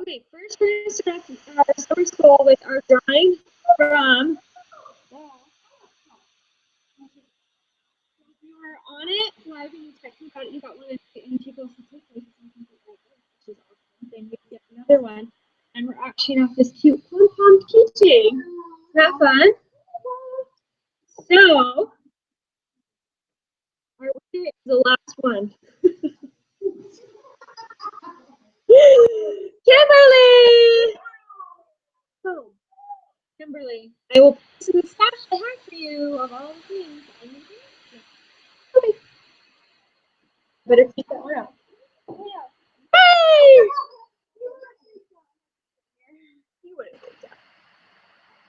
Okay, first we're going to start our summer school with our drawing from. If you are on it, live and you text me about it, you got one and you take those statistics, which is awesome. Then you get another one, and we're auctioning off this cute pom-pom keychain. Isn't that fun? So, our winner is the last one. Kimberly! Oh, Kimberly, I will put the stash I have for you of all the things. Okay. Better keep that one out. Hey! You wouldn't think that.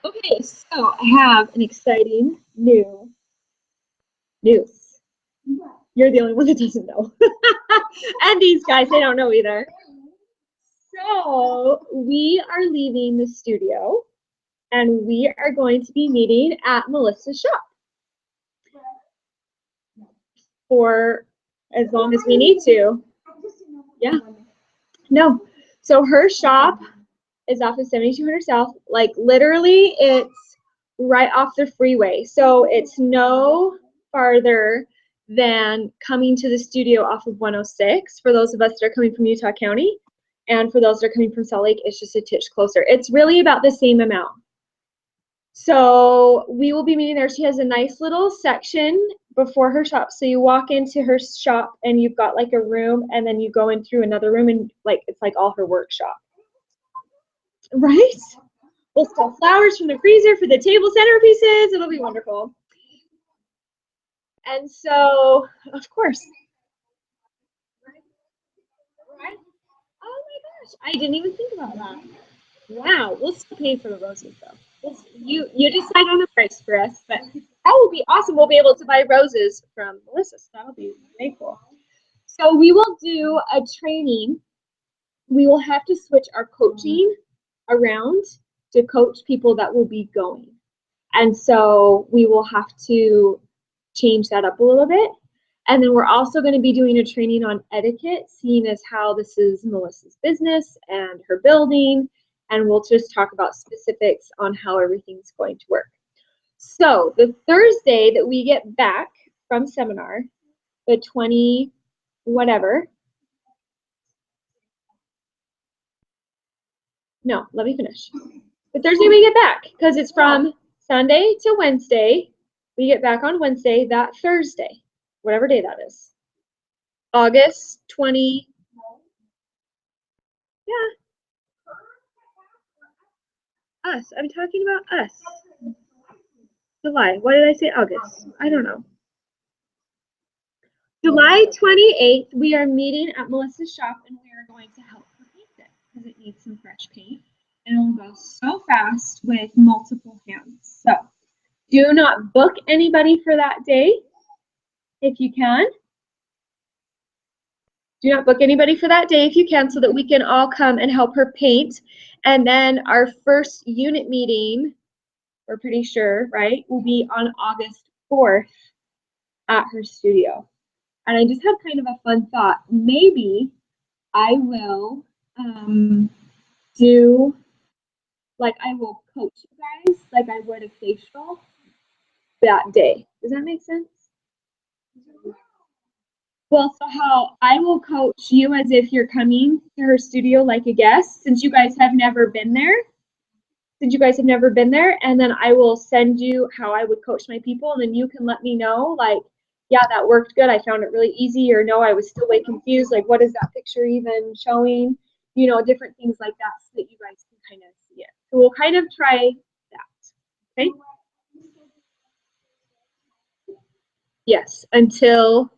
Okay, so I have an exciting news. You're the only one that doesn't know. And these guys, they don't know either. So we are leaving the studio and we are going to be meeting at Melissa's shop for as long as we need to. Yeah. No. So her shop is off of 7200 South. Like literally it's right off the freeway. So it's no farther than coming to the studio off of 106 for those of us that are coming from Utah County. And for those that are coming from Salt Lake, it's just a titch closer. It's really about the same amount. So we will be meeting there. She has a nice little section before her shop. So you walk into her shop and you've got like a room and then you go in through another room and like it's like all her workshop. Right? We'll sell flowers from the freezer for the table centerpieces. It'll be wonderful. And so, of course. Right? Oh my gosh, I didn't even think about that. Wow, we'll still pay for the roses though. You decide on the price for us, but that will be awesome. We'll be able to buy roses from Melissa, so that'll be very cool. So we will do a training. We will have to switch our coaching around to coach people that will be going. And so we will have to change that up a little bit. And then we're also going to be doing a training on etiquette, seeing as how this is Melissa's business and her building. And we'll just talk about specifics on how everything's going to work. So the Thursday that we get back from seminar, the 20 whatever. No, let me finish. The Thursday we get back, because it's from Sunday to Wednesday. We get back on Wednesday, that Thursday, whatever day that is. August 20. Yeah. Us. I'm talking about us. July. Why did I say August? I don't know. July 28th, we are meeting at Melissa's shop and we are going to help her paint it because it needs some fresh paint. And it'll go so fast with multiple hands. So do not book anybody for that day if you can. Do not book anybody for that day if you can so that we can all come and help her paint. And then our first unit meeting, we're pretty sure, right, will be on August 4th at her studio. And I just had kind of a fun thought. Maybe I will do, like I will coach you guys like I would a facial that day. Does that make sense? Well, so how I will coach you as if you're coming to her studio like a guest, since you guys have never been there. And then I will send you how I would coach my people, and then you can let me know, like, yeah, that worked good. I found it really easy, or no, I was still way confused. Like, what is that picture even showing? You know, different things like that so that you guys can kind of see it. So we'll kind of try that. Okay? Yes, until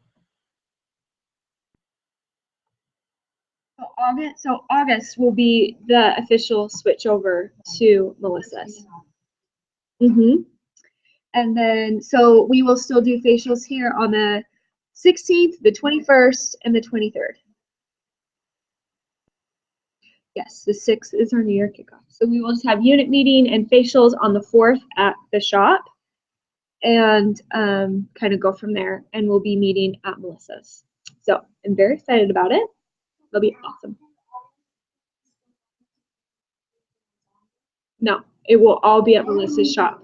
August will be the official switch over to Melissa's. And then, so we will still do facials here on the 16th, the 21st, and the 23rd. Yes, the 6th is our New Year kickoff. So we will just have unit meeting and facials on the 4th at the shop and kind of go from there. And we'll be meeting at Melissa's. So I'm very excited about it. It'll be awesome. No, it will all be at Melissa's shop.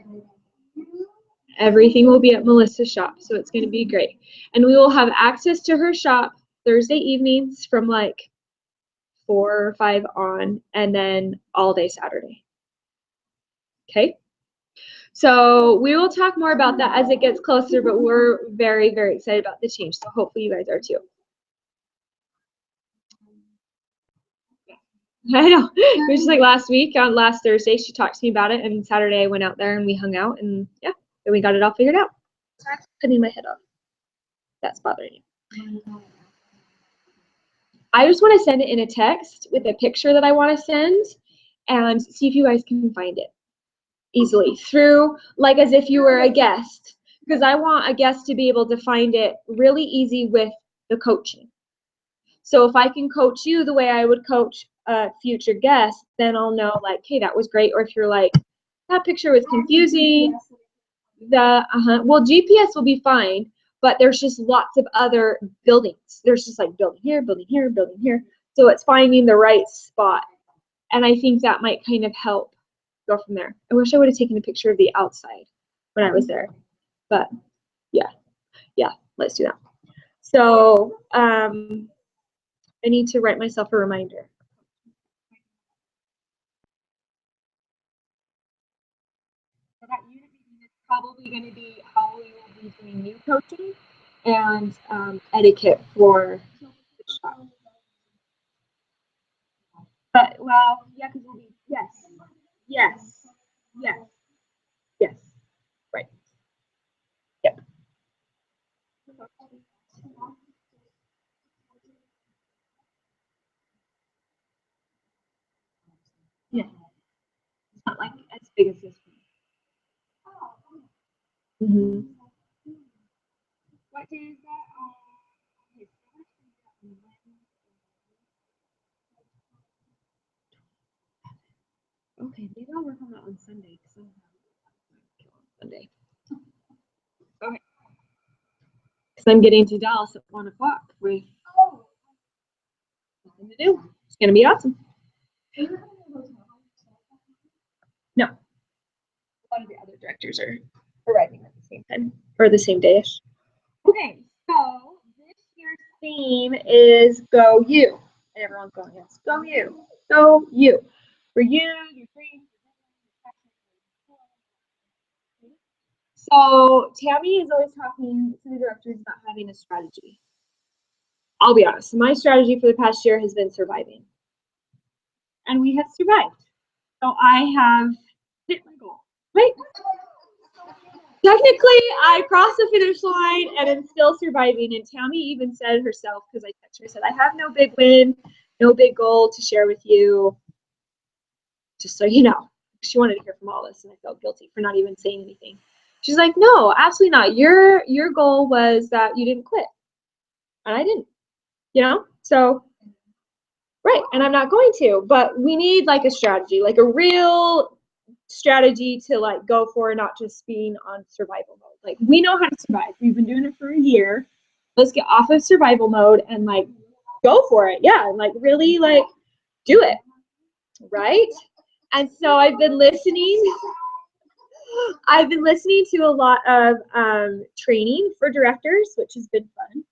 Everything will be at Melissa's shop, so it's going to be great. And we will have access to her shop Thursday evenings from like 4 or 5 on, and then all day Saturday. Okay? So we will talk more about that as it gets closer, but we're very, very excited about the change, so hopefully you guys are too. I know. It was just like last week, on last Thursday, she talked to me about it, and Saturday I went out there and we hung out, and yeah, then we got it all figured out. So I'm putting my head off. That's bothering you. I just want to send it in a text with a picture that I want to send and see if you guys can find it easily through, like as if you were a guest, because I want a guest to be able to find it really easy with the coaching. So if I can coach you the way I would coach a future guest, then I'll know like, hey, that was great. Or if you're like, that picture was confusing, well, GPS will be fine, but there's just lots of other buildings. There's just like building here, building here, building here. So it's finding the right spot. And I think that might kind of help go from there. I wish I would have taken a picture of the outside when I was there, but yeah, let's do that. So I need to write myself a reminder. So that unit meeting is probably going to be how we will be doing new coaching and etiquette for the shop. But well, yeah, because we'll be yes, right, yep. Yeah, it's not like as big as this one. What day is that? Okay, maybe I'll work on that on Sunday because I'll have on Sunday. Okay. Because I'm getting to Dallas at 1 o'clock with nothing to do. It's gonna be awesome. No, a lot of the other directors are arriving at the same time or the same day-ish. Okay, so this year's theme is Go You. And everyone's going, yes, Go You, Go You. For you, your dreams. So Tammy is always talking to the directors about having a strategy. I'll be honest, my strategy for the past year has been surviving. And we have survived. So I have hit my goal. Right? Technically, I crossed the finish line and I'm still surviving. And Tammy even said herself, because I texted her, said, I have no big win, no big goal to share with you. Just so you know. She wanted to hear from all this, and I felt guilty for not even saying anything. She's like, no, absolutely not. Your goal was that you didn't quit. And I didn't, So, right, and I'm not going to. But we need like a strategy, like a real strategy to like go for, not just being on survival mode. Like we know how to survive. We've been doing it for a year. Let's get off of survival mode and like go for it. Yeah, and like really like do it. Right? And so I've been listening to a lot of training for directors, which has been fun.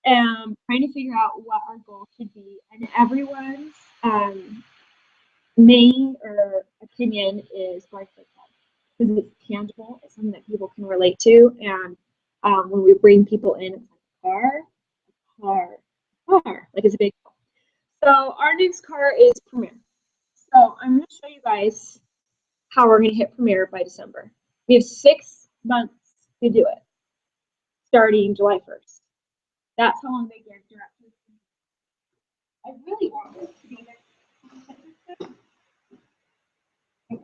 Trying to figure out what our goal should be, and everyone's main or opinion is life like that, because it's tangible, it's something that people can relate to, and when we bring people in, it's like car, like it's a big deal. So our next car is Premiere. So I'm going to show you guys how we're going to hit Premiere by December. We have 6 months to do it, starting July 1st. That's how long they give directors. I really want this to be there. I'm going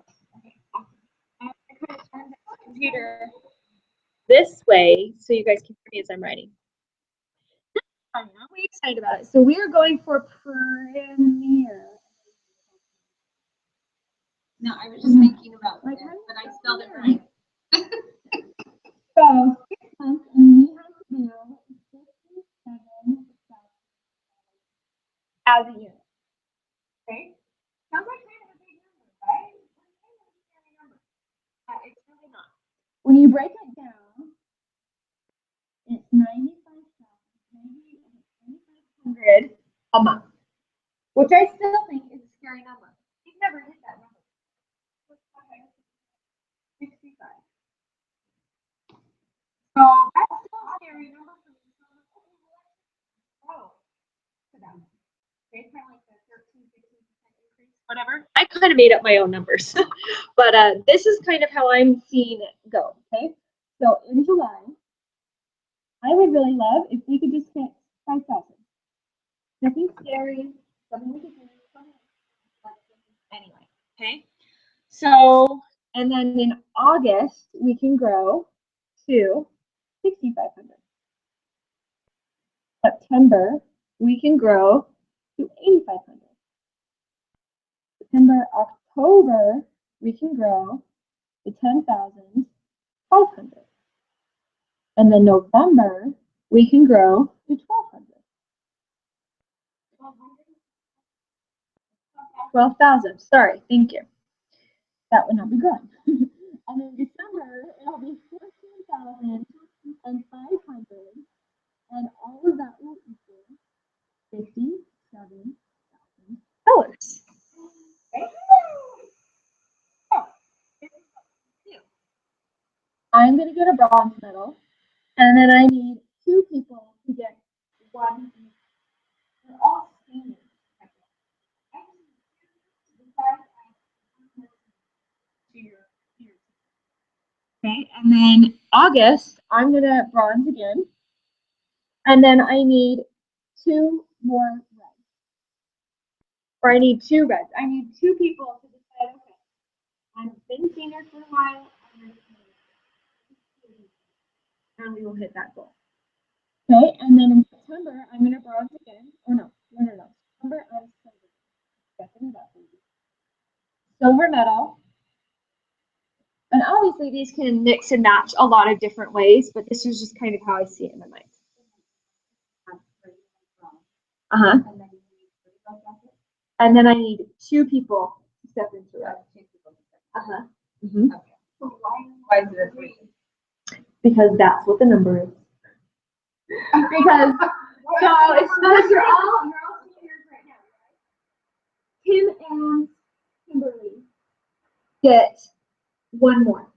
to kind of turn the computer this way so you guys can hear me as I'm writing. I'm really excited about it. So we are going for Premiere. No, I was just thinking about it, but I spelled it right. So 6 months, and we have to do 57 as a unit. Okay? Sounds like kind of a big number, right? a month, which I still think is a scary number. You've never hit that number. 65. So that's still a scary number for me. Oh, to them. Okay, kind of like the 13-15% increase, whatever. I kind of made up my own numbers, but this is kind of how I'm seeing it go. Okay, so in July, I would really love if we could just hit 5,000. Nothing scary. Something we could do. Anyway, okay. So, and then in August, we can grow to 6,500. September, we can grow to 8,500. September, October, we can grow to 10,500. And then November, we can grow to 1,200. 12,000. Sorry, thank you. That would not be good. And in December, it'll be 14,500. And all of that will equal $57,000. Okay. I'm going to get a bronze medal, and then I need 2 people to get 1. They're all seniors. Okay, and then August, I'm going to bronze again, and then I need 2 more reds. Or I need 2 reds. I need 2 people to decide, okay, I've been senior for a while, and we will hit that goal. Okay, and then in September, I'm going to bronze again. Or no. September, I'm silver. Silver medal. And obviously, these can mix and match a lot of different ways, but this is just kind of how I see it in my mind. Uh-huh. And then I need 2 people to step into it. Uh-huh. Mm-hmm. Why is it 3? Because that's what the number is. Because so it's supposed you're all seniors right now, right? Kim and Kimberly get 1 more.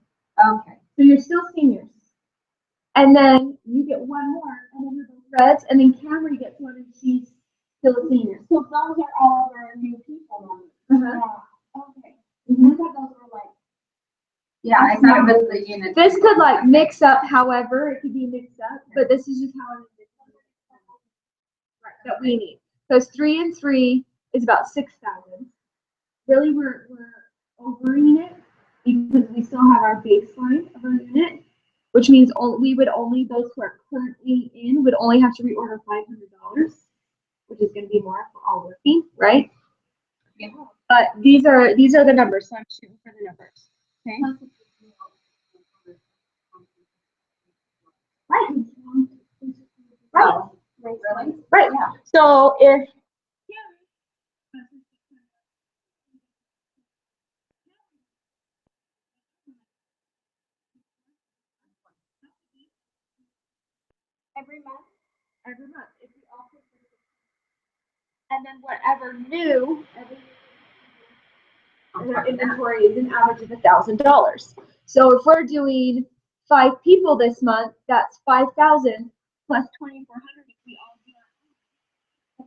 Okay. So you're still seniors. And then you get 1 more, and then you're the reds, and then Camry gets 1, and she's still a senior. So those are all our new people. Okay. Mm-hmm. I thought those were like. Yeah, I thought it was the unit. This could like mix up, however, it could be mixed up, but this is just how it is that we need. Because 3 and 3 is about 6,000. Really, we're overing it because we still have our baseline of our unit, which means we would only, those who are currently in would only have to reorder $500, which is going to be more for all working, right? Yeah. But these are the numbers, so I'm shooting for the numbers. Okay. Right. Really? Right. Yeah. So if every month, if we all put, and then whatever new our inventory is an average of $1,000. So if we're doing 5 people this month, that's 5,000 plus 2,400 if we all do that.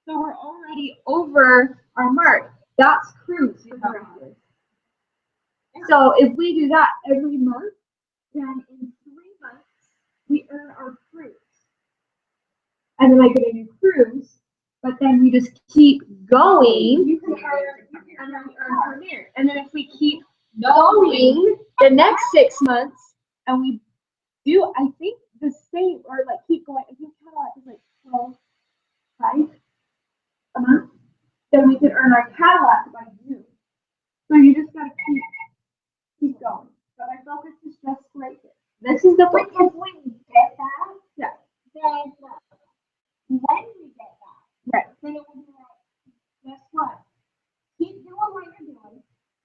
So we're already over our mark. That's cruise. So if we do that every month, then in 3 months we earn our cruise. And then I get a new cruise, but then we just keep going, and then we earn Premier. And then if we keep going the next 6 months, and we do, I think, the same, or like keep going, I think Cadillac is like 12.5 a month, then we could earn our Cadillac by June. So you just gotta keep going. But my focus is just right here. This is the focus. If we get that, yeah. Then when we get that, right? Then it will be like, guess what? Keep doing what you're doing.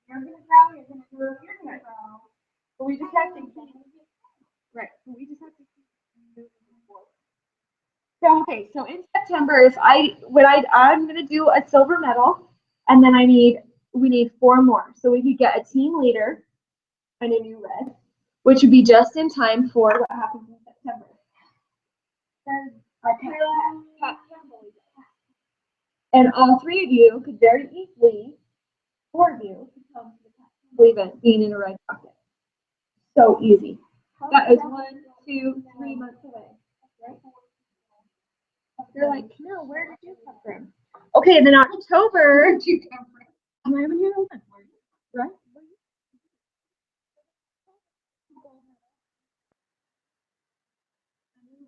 You're gonna grow. You're gonna grow. You're gonna grow. But we just have to keep. Right. But we just have to keep moving forward. So okay, so in September, if I'm gonna do a silver medal, and then we need four more. So we could get a team leader and a new red, which would be just in time for what happens in September. And all three of you could very easily, four of you, could come to the Cat event being in a red pocket. So easy. That is 1, 2, 3 months away. Right? They're like, no, where did you come from? Okay, and then October. Where did you come from? Am I even here? Right?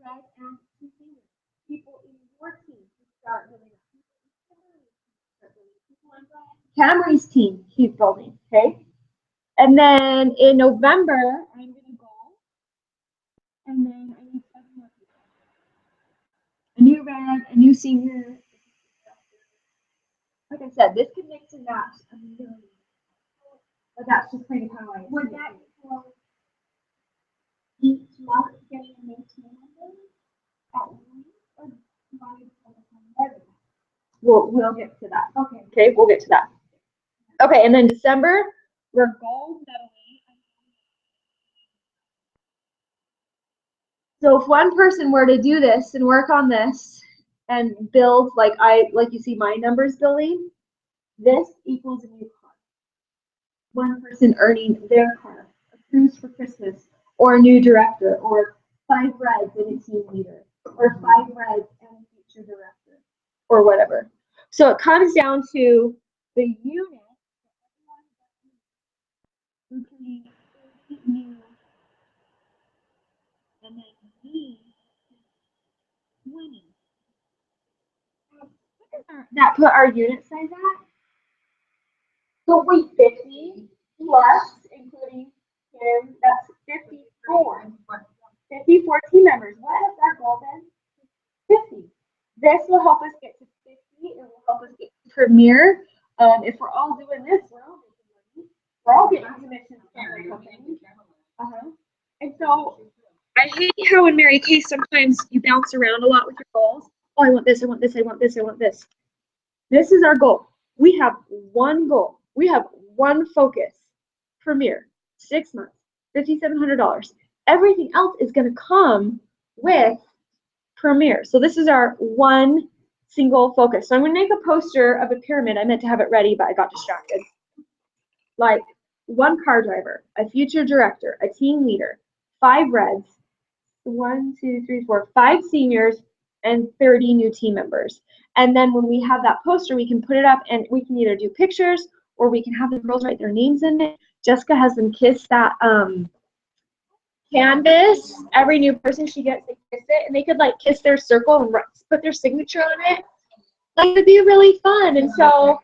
Red and two seniors. People in your team who start building up. Camry's team keep building, okay? And then in November, I'm gonna go, and then I need 7 more people. A new red, a new senior. Like I said, this could mix and match a million. But that's just kind of how I. Would that each month getting a new team member? We'll get to that. Okay. Okay, we'll get to that. Okay, and then December, we're gold medaling. So if one person were to do this and work on this and build like you see my numbers building, this equals a new car. One person earning their car, a cruise for Christmas, or a new director, or 5 reds and a team leader, or 5 reds and a future director, or whatever. So it comes down to the unit, including 30 new, and then me, 20. That put our unit size at? So wait, 50 plus, including him, that's 54. 54 team members. What has our goal been? 50. This will help us get to 50. It will help us get to Premier. If we're all doing this, we're all making money. We're all getting commissions from the company. And so I hate how in Mary Kay sometimes you bounce around a lot with your goals. Oh, I want this, I want this, I want this, I want this. This is our goal. We have one goal. We have one focus. Premier, 6 months, $5,700. Everything else is going to come with Premier. So this is our one single focus. So I'm going to make a poster of a pyramid. I meant to have it ready, but I got distracted. Like one car driver, a future director, a team leader, 5 reds, 1, 2, 3, 4, 5 seniors, and 30 new team members. And then when we have that poster, we can put it up and we can either do pictures or we can have the girls write their names in it. Jessica has them kiss that canvas. Every new person she gets, they kiss it, and they could like kiss their circle and put their signature on it. Like it'd be really fun. And so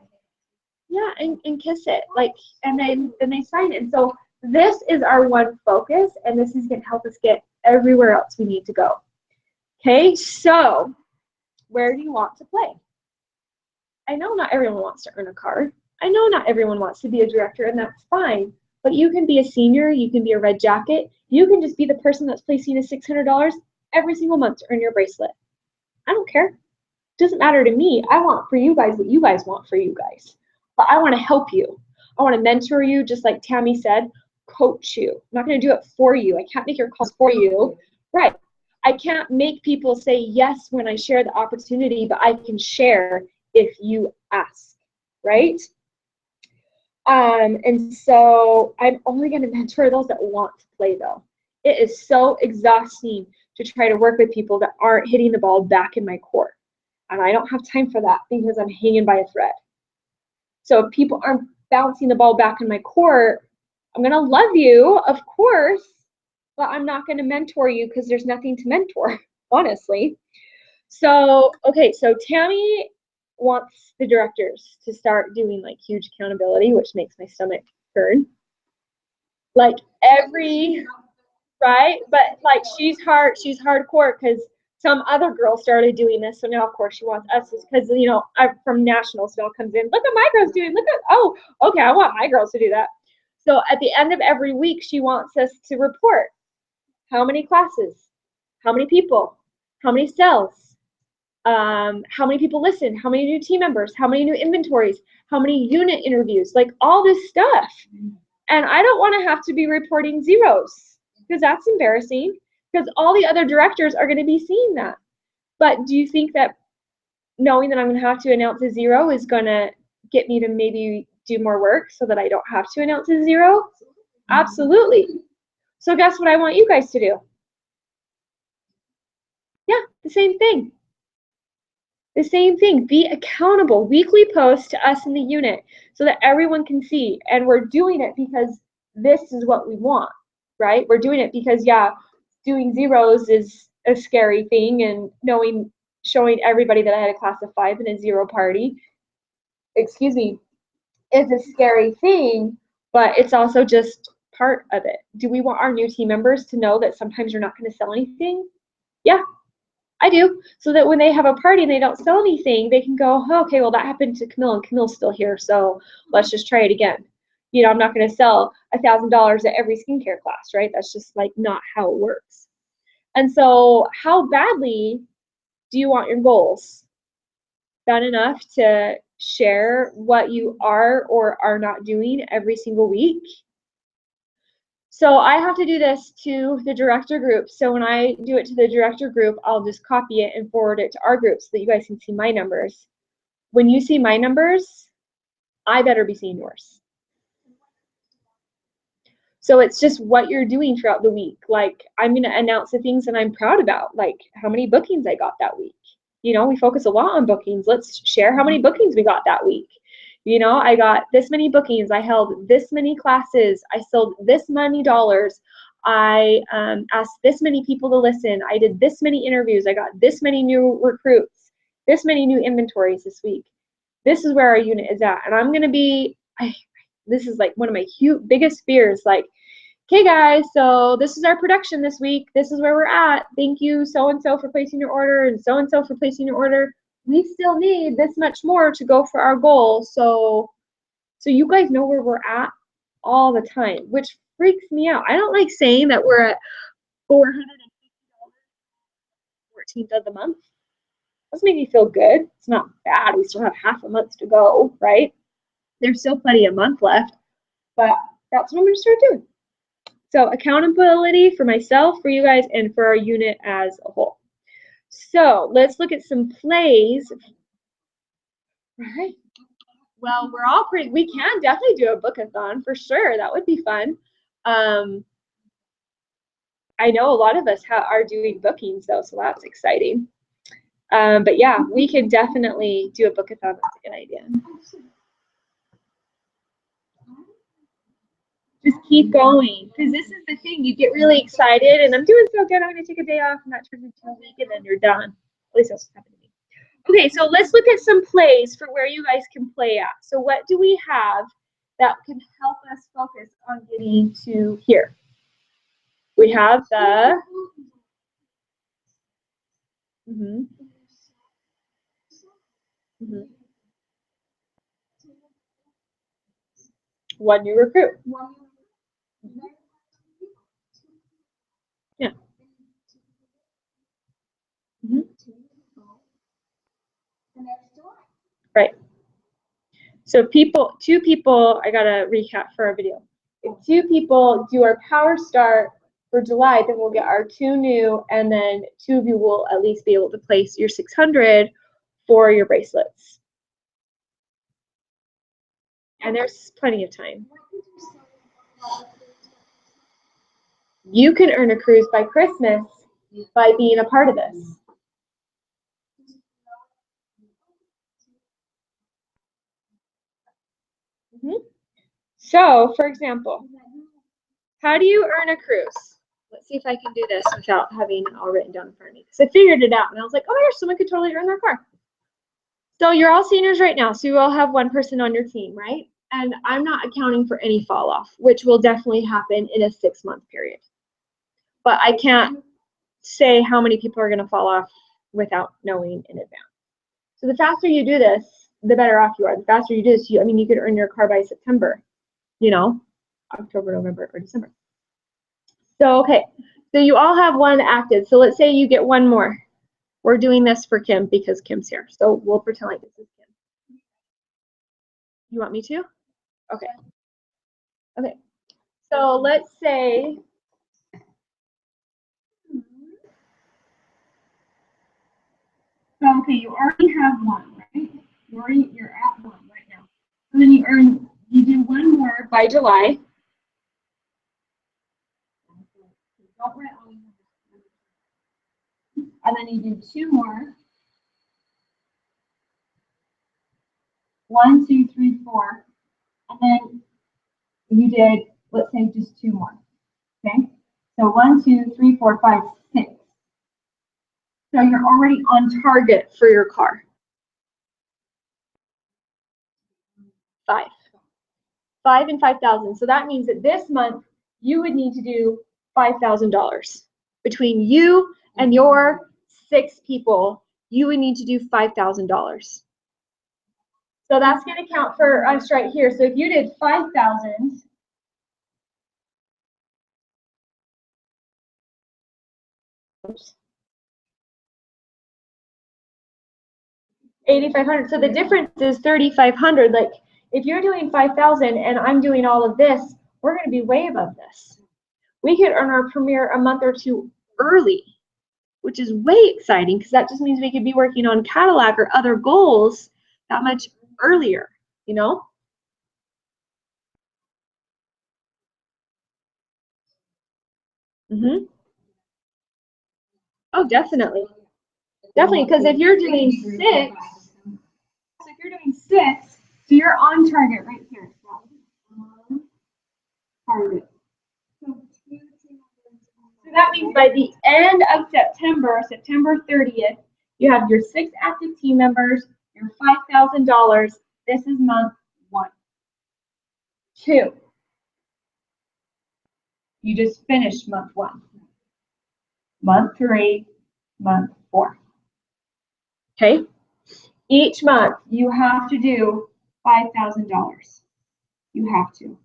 yeah, and kiss it, like, and then they sign it. And so this is our one focus, and this is going to help us get everywhere else we need to go. Okay, so where do you want to play? I know not everyone wants to earn a car. I know not everyone wants to be a director, and that's fine. But you can be a senior, you can be a red jacket, you can just be the person that's placing a $600 every single month to earn your bracelet. I don't care. It doesn't matter to me. I want for you guys what you guys want for you guys. But I want to help you. I want to mentor you, just like Tammy said, coach you. I'm not going to do it for you. I can't make your calls for you. Right. I can't make people say yes when I share the opportunity, but I can share if you ask, right? And so I'm only going to mentor those that want to play, though. It is so exhausting to try to work with people that aren't hitting the ball back in my court. And I don't have time for that because I'm hanging by a thread. So if people aren't bouncing the ball back in my court, I'm going to love you, of course, but I'm not going to mentor you because there's nothing to mentor, honestly. So, okay, so Tammy wants the directors to start doing like huge accountability, which makes my stomach turn. Like right? But like she's hardcore because some other girl started doing this, so now of course she wants us because you know from nationals it all comes in. Look at my girls doing. Look at okay, I want my girls to do that. So at the end of every week, she wants us to report how many classes, how many people, how many sales, how many people listen, how many new team members, how many new inventories, how many unit interviews, like all this stuff. And I don't want to have to be reporting zeros because that's embarrassing because all the other directors are going to be seeing that. But do you think that knowing that I'm going to have to announce a zero is going to get me to maybe do more work so that I don't have to announce a zero? Absolutely. So guess what I want you guys to do? Yeah, the same thing. The same thing. Be accountable. Weekly post to us in the unit so that everyone can see. And we're doing it because this is what we want, right? We're doing it because, yeah, doing zeros is a scary thing, and showing everybody that I had a class of 5 and a zero party, excuse me, is a scary thing, but it's also just part of it. Do we want our new team members to know that sometimes you're not going to sell anything? Yeah, I do. So that when they have a party and they don't sell anything, they can go, oh, okay, well, that happened to Camille, and Camille's still here, so let's just try it again. You know, I'm not going to sell $1,000 at every skincare class, right? That's just like not how it works. And so how badly do you want your goals? Bad enough to share what you are or are not doing every single week? So I have to do this to the director group. So when I do it to the director group, I'll just copy it and forward it to our group so that you guys can see my numbers. When you see my numbers, I better be seeing yours. So it's just what you're doing throughout the week. Like, I'm going to announce the things that I'm proud about, like how many bookings I got that week. You know, we focus a lot on bookings. Let's share how many bookings we got that week. You know, I got this many bookings. I held this many classes. I sold this many dollars. I asked this many people to listen. I did this many interviews. I got this many new recruits, this many new inventories this week. This is where our unit is at. And I'm going to be, this is like one of my biggest fears, like, okay guys, so this is our production this week. This is where we're at. Thank you so-and-so for placing your order and so-and-so for placing your order. We still need this much more to go for our goal. So you guys know where we're at all the time, which freaks me out. I don't like saying that we're at $450 14th of the month. Doesn't make me feel good. It's not bad. We still have half a month to go, right? There's still plenty of month left, but that's what I'm going to start doing. So accountability for myself, for you guys, and for our unit as a whole. So let's look at some plays. All right. Well, we're all we can definitely do a book-a-thon for sure. That would be fun. I know a lot of us are doing bookings though, so that's exciting. But yeah, we can definitely do a book-a-thon. That's a good idea. Just keep going, because this is the thing. You get really excited, and I'm doing so good. I'm going to take a day off, and that turns into a week, and then you're done. At least that's what happened to me. Okay, so let's look at some plays for where you guys can play at. So what do we have that can help us focus on getting to here? We have the one new recruit. Yeah. Right. So two people, I gotta recap for our video. If 2 people do our power start for July, then we'll get our 2 new, and then 2 of you will at least be able to place your 600 for your bracelets. And there's plenty of time. You can earn a cruise by Christmas by being a part of this. So, for example, how do you earn a cruise? Let's see if I can do this without having it all written down in front of me. Because I figured it out, and I was like, oh my gosh, someone could totally earn their car. So you're all seniors right now, so you all have 1 person on your team, right? And I'm not accounting for any fall off, which will definitely happen in a 6-month period. But I can't say how many people are going to fall off without knowing in advance. So the faster you do this, the better off you are. The faster you do this, you could earn your car by September, October, November, or December. So, okay, so you all have 1 active. So let's say you get 1 more. We're doing this for Kim because Kim's here. So we'll pretend like this is Kim. You want me to? Okay. Okay. So let's say okay, you already have one, right? You're at one right now. And then you do one more by July. And then you do two more. 1, 2, 3, 4. And then you did, let's say, just two more. Okay? So 1, 2, 3, 4, 5, 6. So you're already on target for your car. 5. 5 and 5,000. So that means that this month you would need to do $5,000. Between you and your 6 people, you would need to do $5,000. So that's going to count for us right here. So if you did 5,000, $8,500. So the difference is $3,500. Like if you're doing 5,000 and I'm doing all of this, we're going to be way above this. We could earn our premiere a month or two early, which is way exciting because that just means we could be working on Cadillac or other goals that much earlier, you know? Mm-hmm. Oh, definitely. Definitely, because if you're doing 6, so you're on target right here. Target. So that means by the end of September, September 30th, you have your 6 active team members, your $5,000. This is month 1. 2. You just finished month 1. Month 3, month 4. Okay? Each month you have to do $5,000. You have to.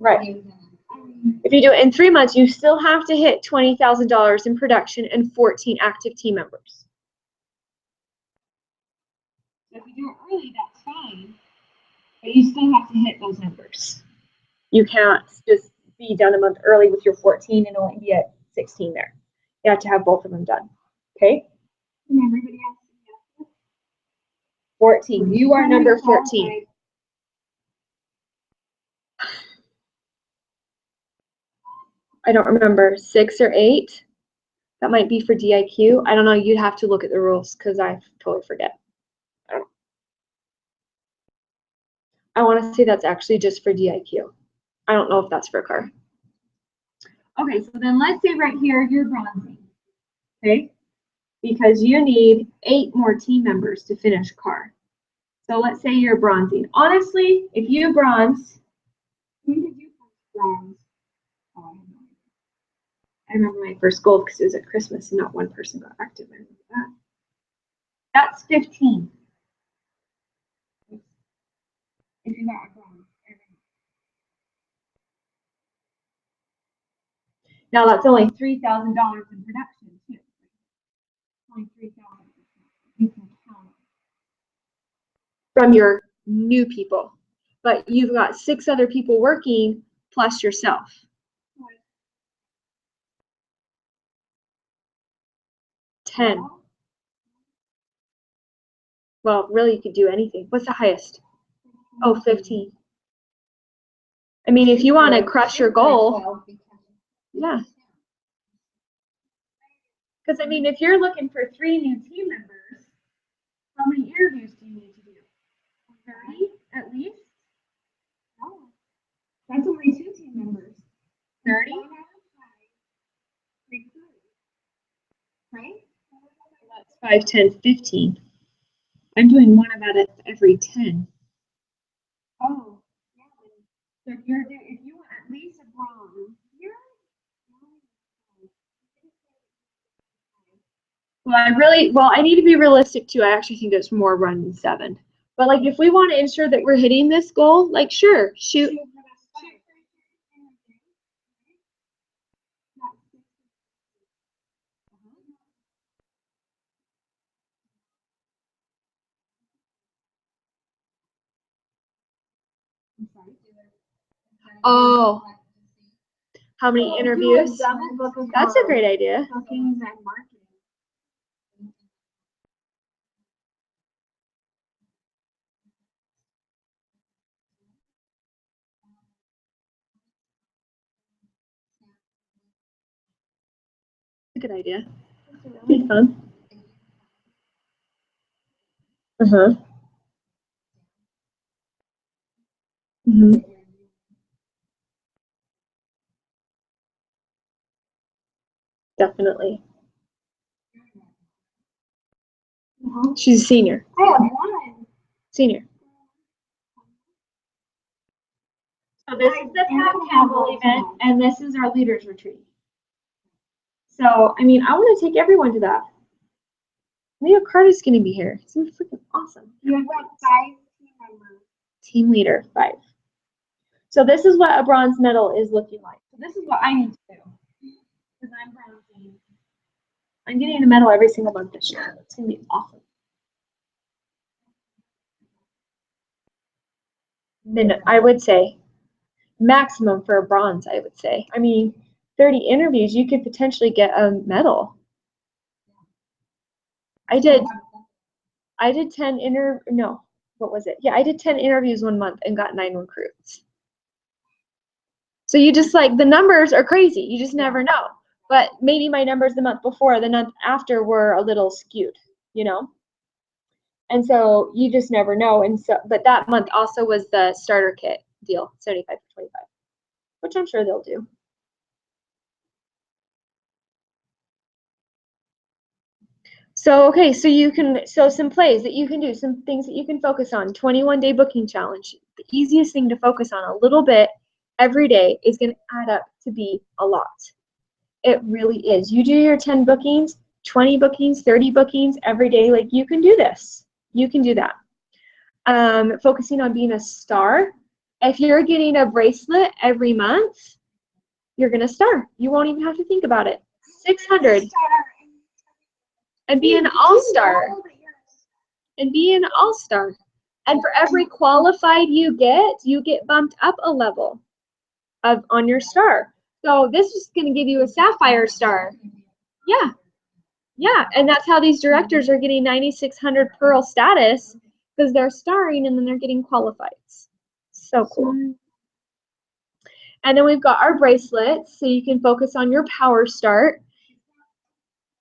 Right. If you do it in 3 months, you still have to hit $20,000 in production and 14 active team members. So if you do it early, that's fine. But you still have to hit those numbers. You can't just be done a month early with your 14 and only be at 16 there. You have to have both of them done. Okay? And everybody else? 14. You are number 14. I don't remember, 6 or 8. That might be for DIQ. I don't know. You'd have to look at the rules because I totally forget. I want to say that's actually just for DIQ. I don't know if that's for a car. Okay, so then let's say right here you're bronzing. Okay? Because you need 8 more team members to finish car. So let's say you're bronzing. Honestly, if you bronze, when did you bronze? I remember my first gold because it was at Christmas and not one person got active. I remember that. That's 15. If you got a bronze. Now that's only $3,000 in production too. Only $3,000. You can count from your new people, but you've got 6 other people working plus yourself. 10. Well, really, you could do anything. What's the highest? Oh, 15. I mean, if you want to crush your goal, yeah. Because, I mean, if you're looking for 3 new team members, how many interviews do you need to do? 30 at least? No. That's only 2 team members. 30? Right? That's 5, 10, 15. I'm doing one about every 10. Oh, yeah. So if you want at least a bronze, well, I need to be realistic too. I actually think it's more run than 7. But like if we want to ensure that we're hitting this goal, like sure, shoot. Oh, how many interviews? That's a great idea. A good idea. Be fun. Uh-huh. Mm-hmm. Definitely. She's a senior. I have one. Senior. So this is the Pat Campbell event, and this is our leaders retreat. So, I mean, I want to take everyone to that. Leo Carter's going to be here. It's going to be freaking awesome. You have like 5 team members. Team leader, 5. So this is what a bronze medal is looking like. So this is what I need to do. Because I'm bronzing. I'm getting a medal every single month this year. It's going to be awesome. Then I would say maximum for a bronze, I would say. I mean, 30 interviews, you could potentially get a medal. I did 10 what was it? Yeah, I did 10 interviews one month and got 9 recruits. So you just like, the numbers are crazy. You just never know. But maybe my numbers the month before, the month after were a little skewed, you know? And so you just never know. And so, but that month also was the starter kit deal, 75 for 25, which I'm sure they'll do. So, okay, so some plays that you can do, some things that you can focus on. 21-day booking challenge. The easiest thing to focus on a little bit every day is going to add up to be a lot. It really is. You do your 10 bookings, 20 bookings, 30 bookings every day. Like, you can do this. You can do that. Focusing on being a star. If you're getting a bracelet every month, you're going to star. You won't even have to think about it. 600. And be an all-star. And be an all-star. And for every qualified you get bumped up a level on your star. So this is going to give you a sapphire star. Yeah. Yeah, and that's how these directors are getting 9,600 Pearl status, because they're starring and then they're getting qualified. So cool. And then we've got our bracelets, so you can focus on your power start.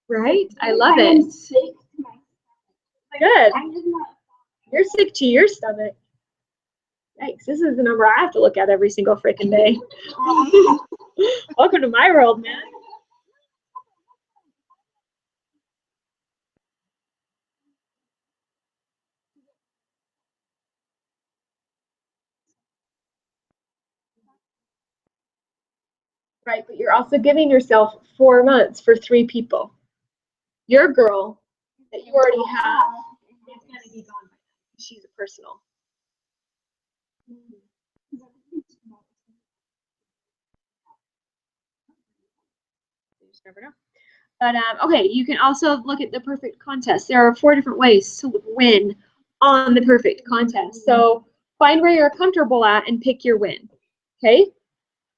Right? I love it. Good. You're sick to your stomach. Thanks. This is the number I have to look at every single freaking day. Welcome to my world, man. Right, but you're also giving yourself 4 months for 3 people. Your girl that you already have is going to be gone by then. She's a personal. You just never know. But okay, you can also look at the perfect contest. There are 4 different ways to win on the perfect contest. So find where you're comfortable at and pick your win. Okay?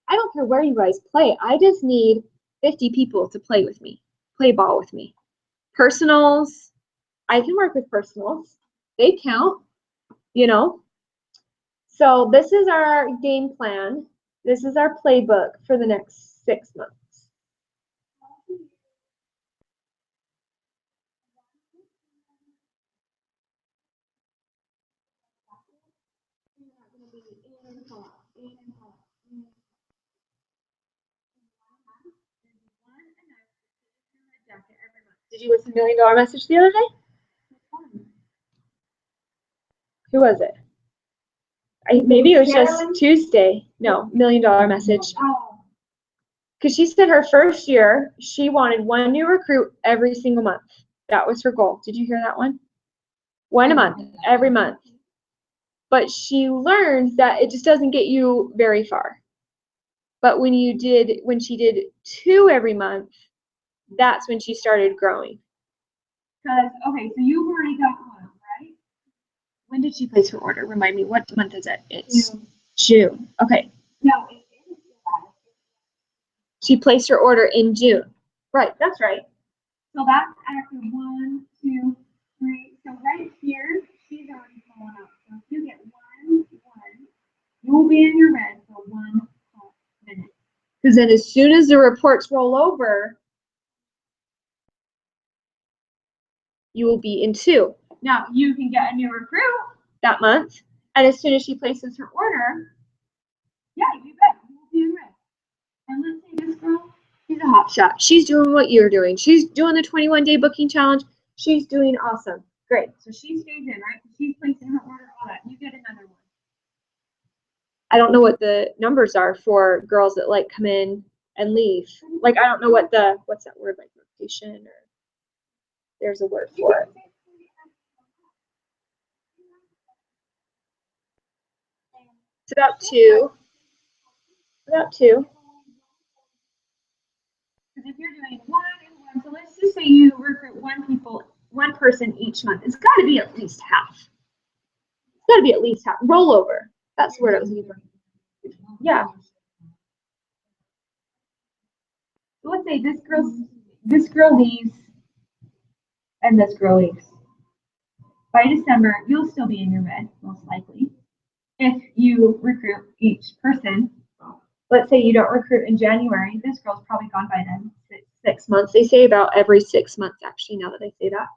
I don't care where you guys play. I just need 50 people to play with me, play ball with me. Personals, I can work with personals. They count, you know. So this is our game plan. This is our playbook for the next 6 months. Did you listen to $1 Million Message the other day? Who was it? Maybe it was just Tuesday. No, $1 Million Message. Because she said her first year, she wanted 1 new recruit every single month. That was her goal. Did you hear that one? 1 a month, every month. But she learned that it just doesn't get you very far. But when she did 2 every month, that's when she started growing. Because, okay, so you've already got 1, right? When did she place her order? Remind me, what month is it? It's June. Okay. No, She placed her order in June. Right, that's right. So that's after 1, 2, 3. So right here, she's already fallen out. So if you get 1, you will be in your red for 1 minute. Because then as soon as the reports roll over, you will be in 2. Now, you can get a new recruit that month, and as soon as she places her order, yeah, you bet, you will be in red. And let's say this girl, she's a hot shot. She's doing what you're doing. She's doing the 21-day booking challenge. She's doing awesome. Great. So she stays in, right? She's placing her order, all that. You get another one. I don't know what the numbers are for girls that like come in and leave. Like, I don't know what the, what's that word, like rotation, or there's a word for it. It's about 2. About 2. Because if you're doing 1 and 1, so let's just say you recruit one person each month. It's got to be at least half. It's got to be at least half. Rollover. That's the word I was looking for. Yeah. So let's say this girl leaves, and this girl leaves. By December, you'll still be in your red, most likely. If you recruit each person, let's say you don't recruit in January, this girl's probably gone by then. 6 months. They say about every 6 months, actually, now that I say that.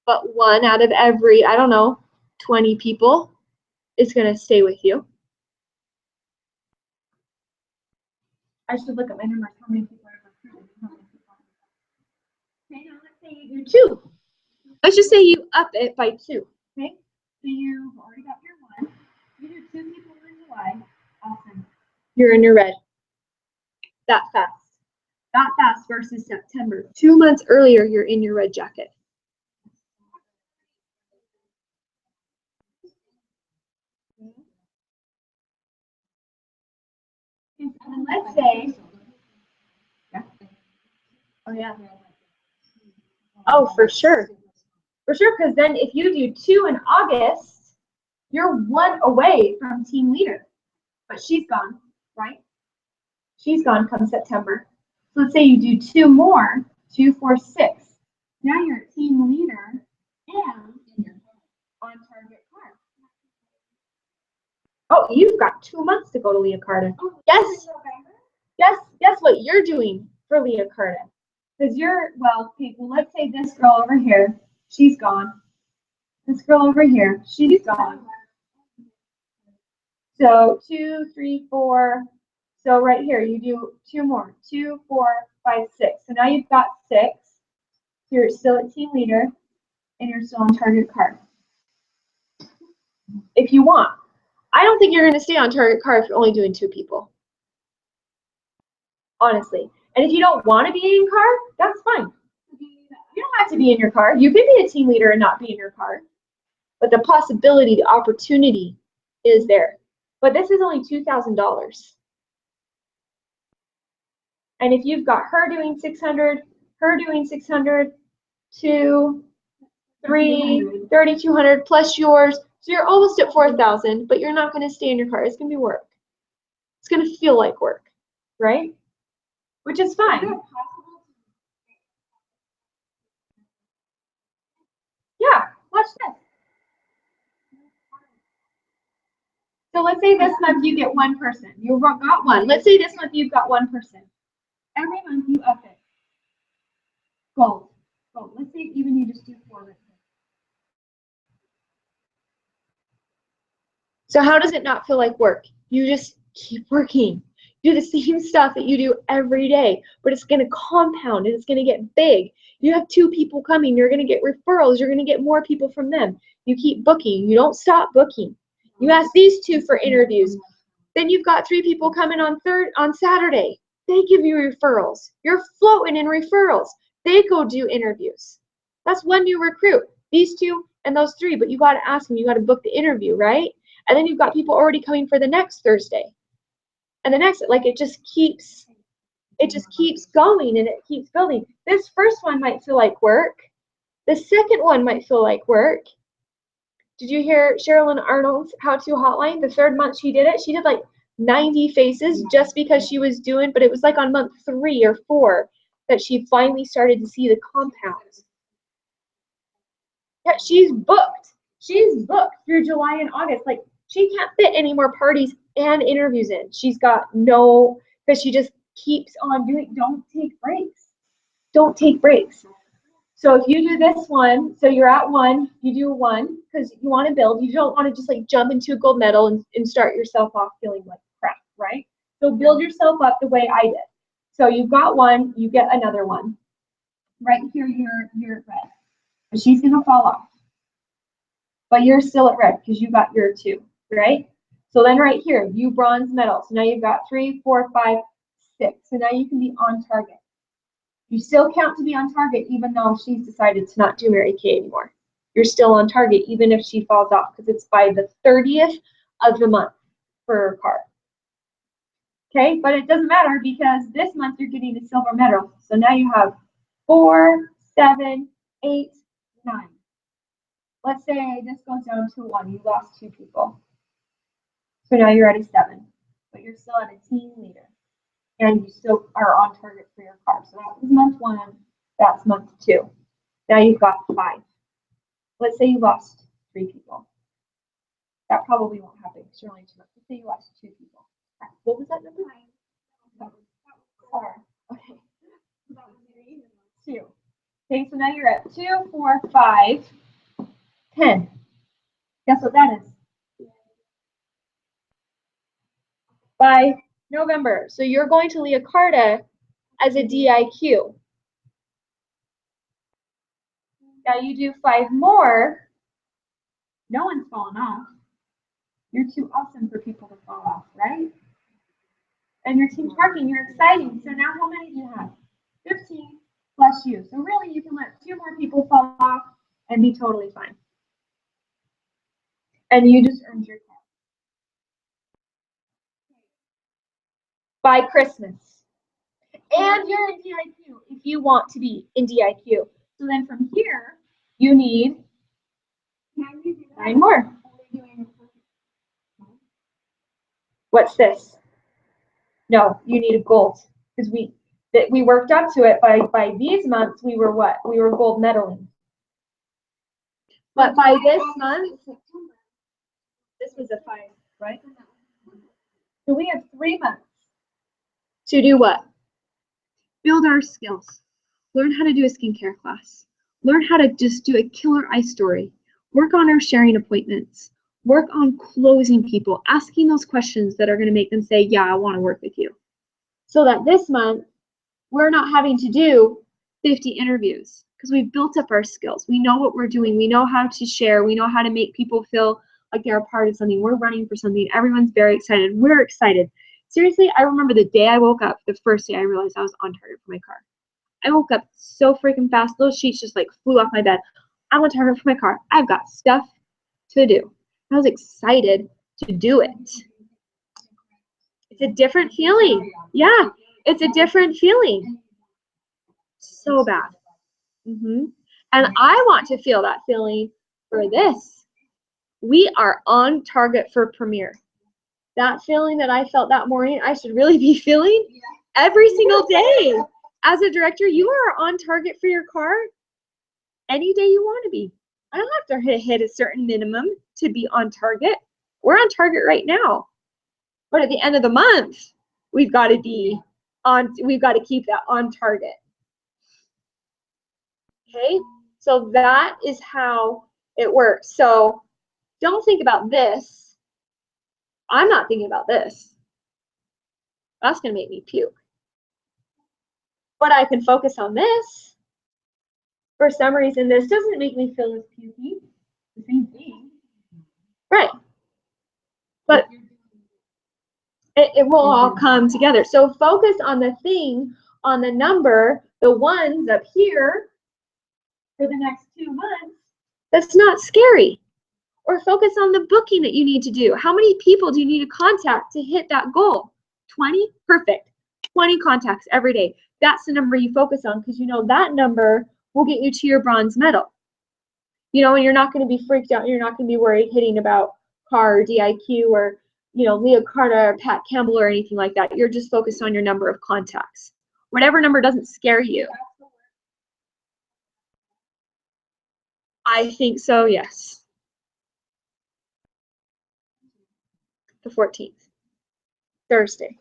But 1 out of every, I don't know, 20 people is going to stay with you. I should look at my numbers. How many people I've recruited? Okay, now let's say you do 2. Let's just say you up it by 2. Okay, so you've already got your 1. You do 2 people in July. Awesome. You're in your red. That fast. That fast versus September. 2 months earlier, you're in your red jacket. And let's say, yeah. Oh yeah. Oh, for sure. For sure, because then if you do 2 in August, you're 1 away from team leader. But she's gone, right? She's gone come September. So let's say you do 2 more, 2, 4, 6. Now you're a team leader and on target card. Oh, you've got 2 months to go to Leah Carter. Yes. Guess what you're doing for Leah Carter? Because you're, well, okay, well, let's say this girl over here, she's gone. This girl over here, she's gone. So 2, 3, 4. So right here, you do 2 more. 2, 4, 5, 6. So now you've got 6. You're still a team leader, and you're still on target card. If you want. I don't think you're going to stay on target card if you're only doing 2 people. Honestly. And if you don't want to be in card, that's fine. You don't have to be in your card. You can be a team leader and not be in your card. But the possibility, the opportunity is there. But this is only $2,000. And if you've got her doing 600, her doing 600, 2, 3, 3,200 plus yours, so you're almost at 4,000, but you're not going to stay in your car. It's going to be work. It's going to feel like work, right? Which is fine. Yeah, watch this. So let's say this month you get 1 person. You've got 1. Let's say this month you've got 1 person. Every month you up it. Gold. Gold. Let's say even you just do 4. So how does it not feel like work? You just keep working. Do the same stuff that you do every day, but it's going to compound and it's going to get big. You have 2 people coming. You're going to get referrals. You're going to get more people from them. You keep booking. You don't stop booking. You ask these 2 for interviews. Then you've got 3 people coming on Saturday. They give you referrals. You're floating in referrals. They go do interviews. That's 1 new recruit. These 2 and those 3, but you got to ask them. You got to book the interview, right? And then you've got people already coming for the next Thursday. And the next, like it just keeps going and it keeps building. This first one might feel like work. The second one might feel like work. Did you hear Sherilyn Arnold's How To Hotline? The 3rd month she did it, she did like 90 faces just because she was doing, but it was like on month 3 or 4 that she finally started to see the compounds. Yeah, she's booked. She's booked through July and August. Like, she can't fit any more parties and interviews in. She's got no, because she just keeps on doing, don't take breaks. Don't take breaks. So if you do this one, so you're at 1, you do 1 because you want to build. You don't want to just like jump into a gold medal and start yourself off feeling like crap, right? So build yourself up the way I did. So you've got 1, you get another 1. Right here, you're at red. But she's going to fall off. But you're still at red because you got your 2, right? So then right here, you bronze medal. So now you've got 3, 4, 5, 6. So now you can be on target. You still count to be on target even though she's decided to not do Mary Kay anymore. You're still on target even if she falls off because it's by the 30th of the month for her card. Okay, but it doesn't matter because this month you're getting a silver medal. So now you have 4, 7, 8, 9. Let's say this goes down to 1. You lost 2 people. So now you're at a 7, but you're still at a team leader. And you still are on target for your card. So that was month 1, that's month 2. Now you've got 5. Let's say you lost 3 people. That probably won't happen because you're only 2 months. Let's say you lost 2 people. What was that number? 4. Okay. 2. Okay, so now you're at 2, 4, 5, 10. Guess what that is? By November. So you're going to Leah Carta as a DIQ. Now you do 5 more. No one's fallen off. You're too awesome for people to fall off, right? And your team's working, you're exciting. So now how many do you have? 15 plus you. So really you can let 2 more people fall off and be totally fine. And you just earned your card. By Christmas. And you're in DIQ if you want to be in DIQ. So then from here, you need 9 more. What's this? No, you need a gold. Because we worked up to it by these months, we were what? We were gold medaling. But by this month, this was a 5, right? So we have 3 months to do what? Build our skills. Learn how to do a skincare class. Learn how to just do a killer eye story. Work on our sharing appointments. Work on closing people, asking those questions that are going to make them say, yeah, I want to work with you. So that this month, we're not having to do 50 interviews because we've built up our skills. We know what we're doing. We know how to share. We know how to make people feel like they're a part of something. We're running for something. Everyone's very excited. We're excited. Seriously, I remember the day I woke up, the first day I realized I was on target for my car. I woke up so freaking fast. Those sheets just like flew off my bed. I'm on target for my car. I've got stuff to do. I was excited to do it. It's a different feeling. Yeah, it's a different feeling. So bad. And I want to feel that feeling for this. We are on target for premiere. That feeling that I felt that morning, I should really be feeling every single day. As a director, you are on target for your car any day you want to be. I don't have to hit a certain minimum to be on target. We're on target right now. But at the end of the month, we've got to be on, we've got to keep that on target. Okay, so that is how it works. So don't think about this. I'm not thinking about this. That's going to make me puke. But I can focus on this. For some reason, this doesn't make me feel as pukey. The same thing. Right. But it will all come together. So focus on the thing, on the number, the ones up here for the next 2 months. That's not scary. Or focus on the booking that you need to do. How many people do you need to contact to hit that goal? 20? Perfect. 20 contacts every day. That's the number you focus on because you know that number will get you to your bronze medal. You know, and you're not going to be freaked out. You're not going to be worried hitting about car or DIQ or Leah Carter or Pat Campbell or anything like that. You're just focused on your number of contacts. Whatever number doesn't scare you. I think so, yes. The 14th. Thursday.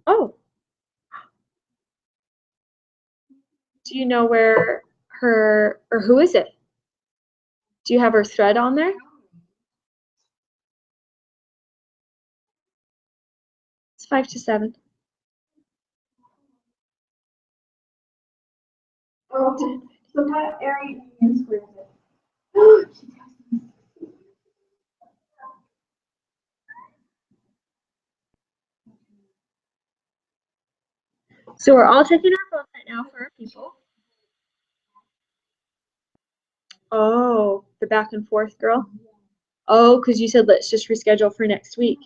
Oh. Do you know where or who is it? Do you have her thread on there? It's 5 to 7. Oh, so what area do you use for it? So we're all checking our phones right now for our people. Oh, the back and forth girl. Oh, because you said let's just reschedule for next week.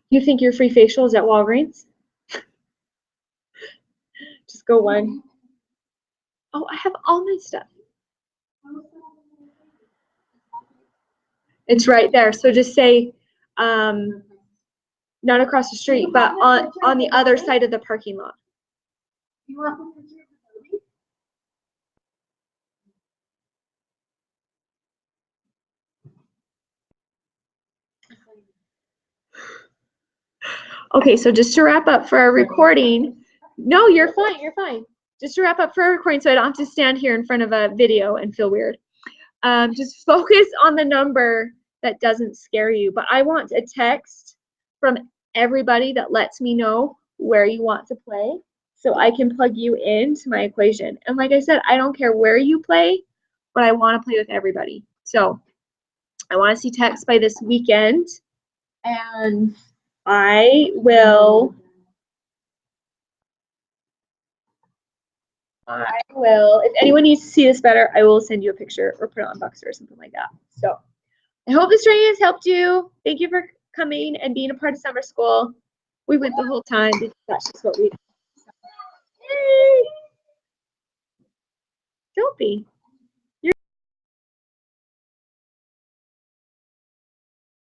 You think your free facial is at Walgreens? Just go one. Oh, I have all my stuff. It's right there. So just say, not across the street, but on the other side of the parking lot. You want the picture of the building? Okay, so just to wrap up for our recording. No, you're fine. You're fine. Just to wrap up for our recording, so I don't have to stand here in front of a video and feel weird. Just focus on the number that doesn't scare you. But I want a text from everybody that lets me know where you want to play so I can plug you into my equation. And like I said, I don't care where you play, but I want to play with everybody. So I want to see text by this weekend, and I will, if anyone needs to see this better, I will send you a picture or put it on Buxer or something like that. So I hope this training has helped you. Thank you for coming and being a part of summer school. We went the whole time because that's just what we do. Yay! Don't be.